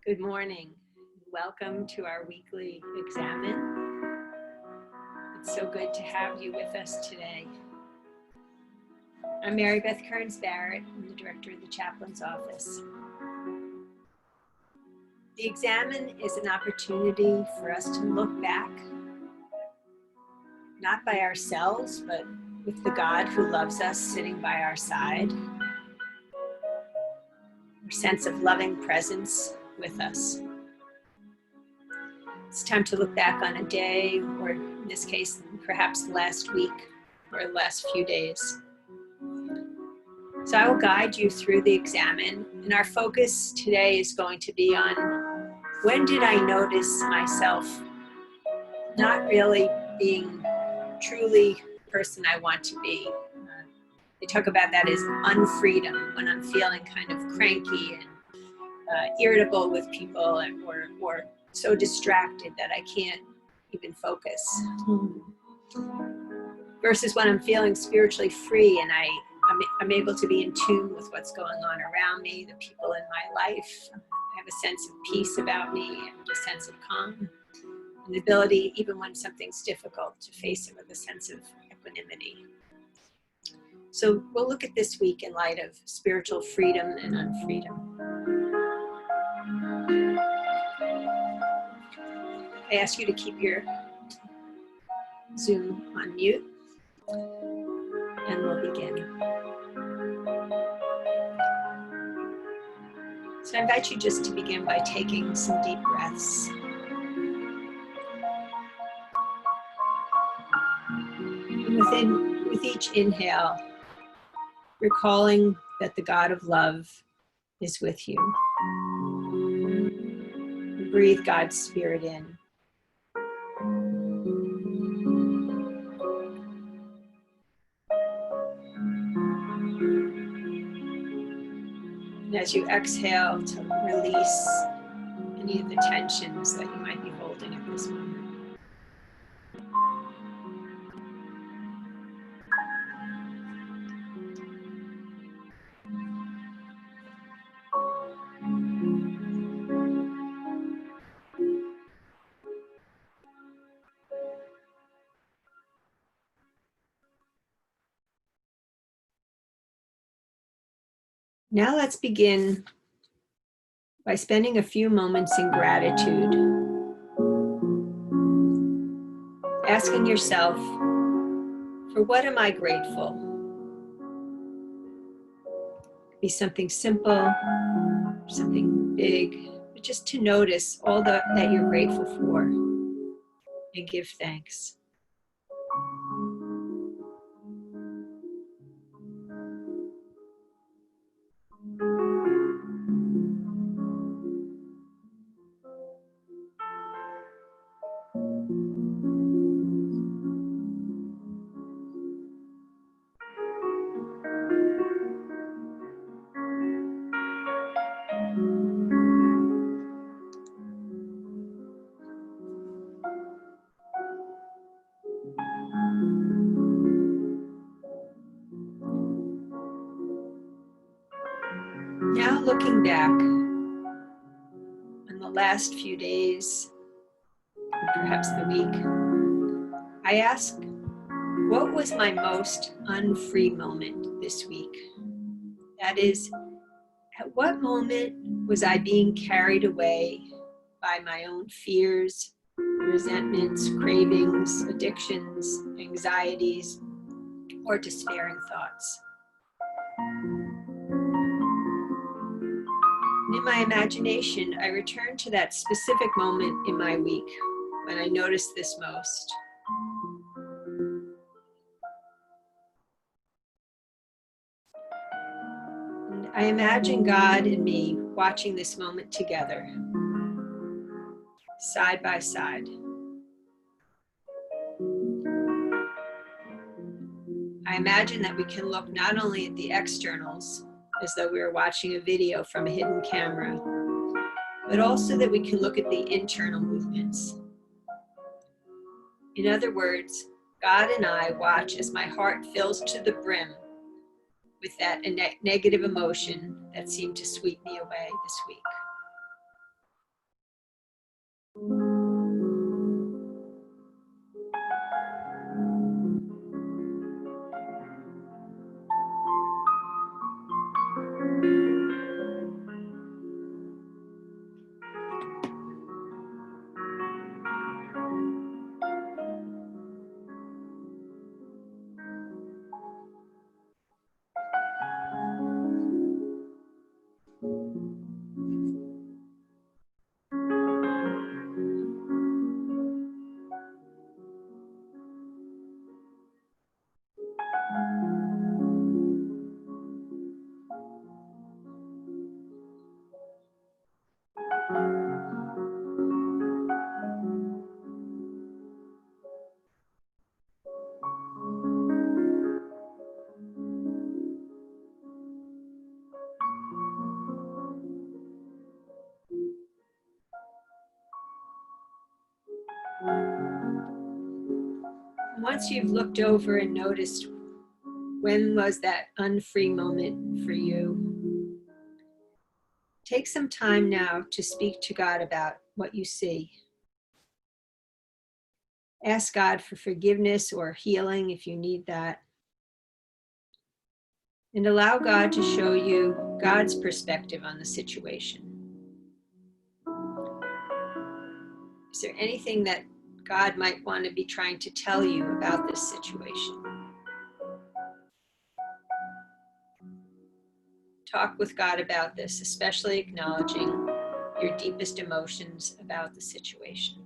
Good morning. Welcome to our weekly Examen. It's so good to have you with us today. I'm Marybeth Kearns-Barrett. I'm the Director of the Chaplains Office. The Examen is an opportunity for us to look back, not by ourselves, but with the God who loves us sitting by our side, our sense of loving presence with us. It's time to look back on a day, or in this case, perhaps the last week or the last few days. So I will guide you through the Examen, and our focus today is going to be on when did I notice myself not really being truly the person I want to be. They talk about that as unfreedom, when I'm feeling kind of cranky and irritable with people or so distracted that I can't even focus. Versus when I'm feeling spiritually free and I'm able to be in tune with what's going on around me, the people in my life. I have a sense of peace about me and a sense of calm. And the ability, even when something's difficult, to face it with a sense of equanimity. So we'll look at this week in light of spiritual freedom and unfreedom. I ask you to keep your Zoom on mute, and we'll begin. So I invite you just to begin by taking some deep breaths. And with each inhale, recalling that the God of love is with you. And breathe God's Spirit in. And as you exhale, to release any of the tensions that you might be holding at this moment. Now let's begin by spending a few moments in gratitude, asking yourself, for what am I grateful? It could be something simple, something big, but just to notice all that you're grateful for and give thanks. Now looking back on the last few days, perhaps the week, I ask, what was my most unfree moment this week? That is, at what moment was I being carried away by my own fears, resentments, cravings, addictions, anxieties, or despairing thoughts? In my imagination, I return to that specific moment in my week when I noticed this most. And I imagine God and me watching this moment together, side by side. I imagine that we can look not only at the externals, as though we were watching a video from a hidden camera, but also that we can look at the internal movements. In other words, God and I watch as my heart fills to the brim with that negative emotion that seemed to sweep me away this week. Once you've looked over and noticed when was that unfree moment for you, take some time now to speak to God about what you see. Ask God for forgiveness or healing if you need that. And allow God to show you God's perspective on the situation. Is there anything that God might want to be trying to tell you about this situation? Talk with God about this, especially acknowledging your deepest emotions about the situation.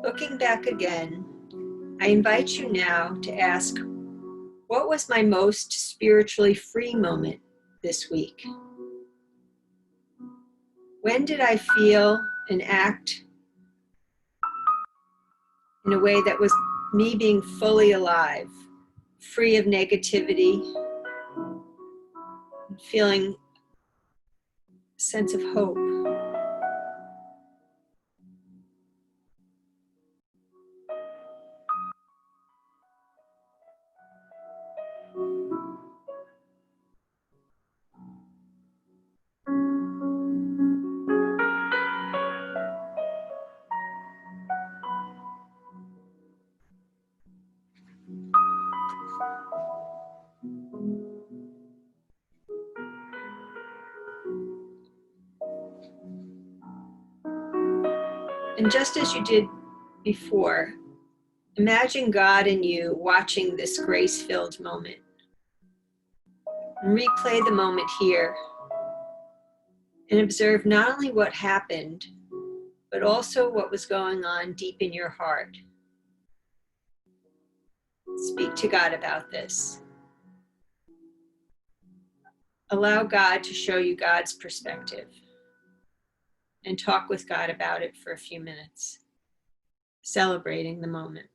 Looking back again, I invite you now to ask, what was my most spiritually free moment this week? When did I feel and act in a way that was me being fully alive, free of negativity, feeling a sense of hope? And just as you did before, imagine God and you watching this grace-filled moment. And replay the moment here and observe not only what happened, but also what was going on deep in your heart. Speak to God about this. Allow God to show you God's perspective and talk with God about it for a few minutes, celebrating the moment.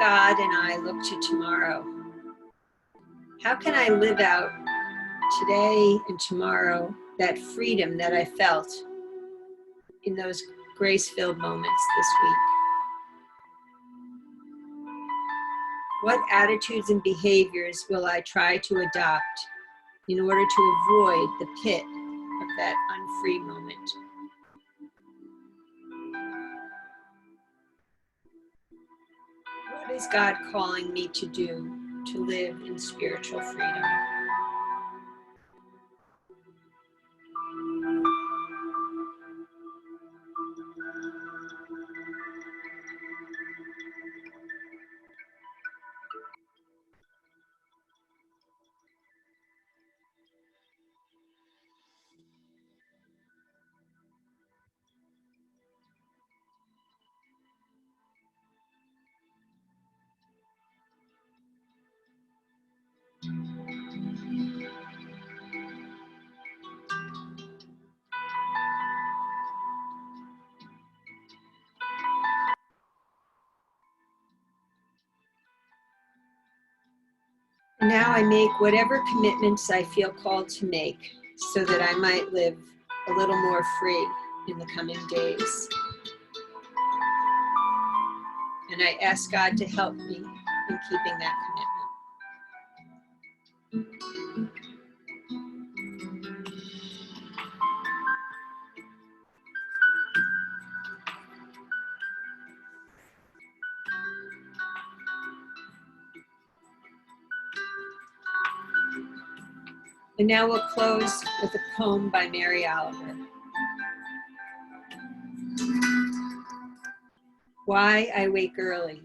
God and I look to tomorrow, how can I live out today and tomorrow that freedom that I felt in those grace-filled moments this week? What attitudes and behaviors will I try to adopt in order to avoid the pit of that unfree moment? What is God calling me to do to live in spiritual freedom? Now I make whatever commitments I feel called to make so that I might live a little more free in the coming days. And I ask God to help me in keeping that commitment. And now we'll close with a poem by Mary Oliver. Why I Wake Early.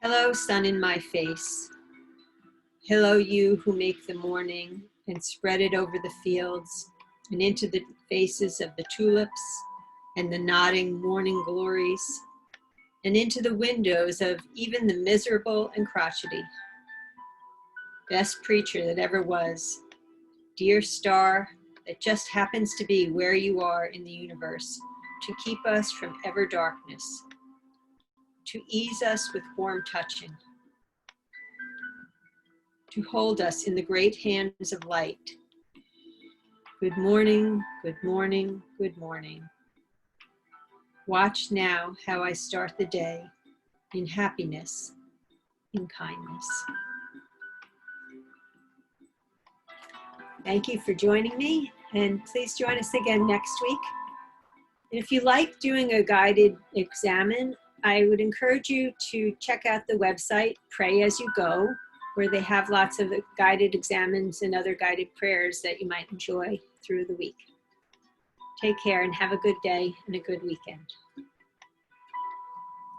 Hello, sun in my face. Hello, you who make the morning and spread it over the fields and into the faces of the tulips and the nodding morning glories and into the windows of even the miserable and crotchety. Best preacher that ever was, dear star that just happens to be where you are in the universe to keep us from ever darkness, to ease us with warm touching, to hold us in the great hands of light. Good morning, good morning, good morning. Watch now how I start the day in happiness, in kindness. Thank you for joining me, and please join us again next week. And if you like doing a guided examen, I would encourage you to check out the website, Pray As You Go, where they have lots of guided examens and other guided prayers that you might enjoy through the week. Take care and have a good day and a good weekend.